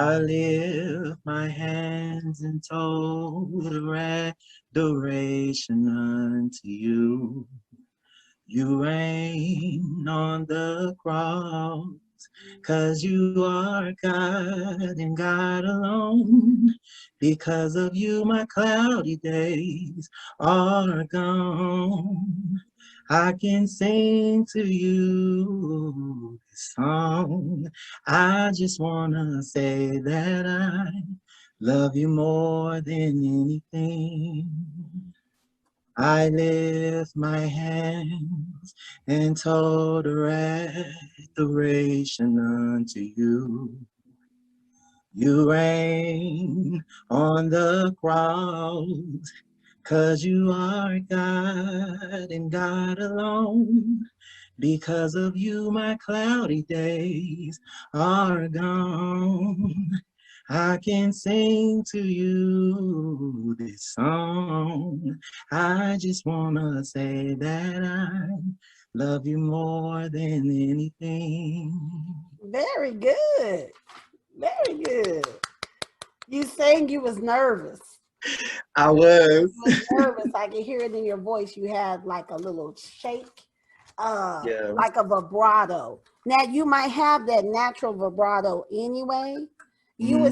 I lift my hands in total adoration unto you. You reign on the cross, 'cause you are God and God alone. Because of you, my cloudy days are gone. I can sing to you this song. I just wanna say that I love you more than anything. I lift my hands in total adoration unto you. You reign on the cross, 'cause you are God and God alone. Because of you, my cloudy days are gone. I can sing to you this song. I just wanna say that I love you more than anything. Very good. Very good. You saying you was nervous. I was. You was nervous. I can hear it in your voice. You had like a little shake, Yeah. like a vibrato. Now you might have that natural vibrato anyway. You was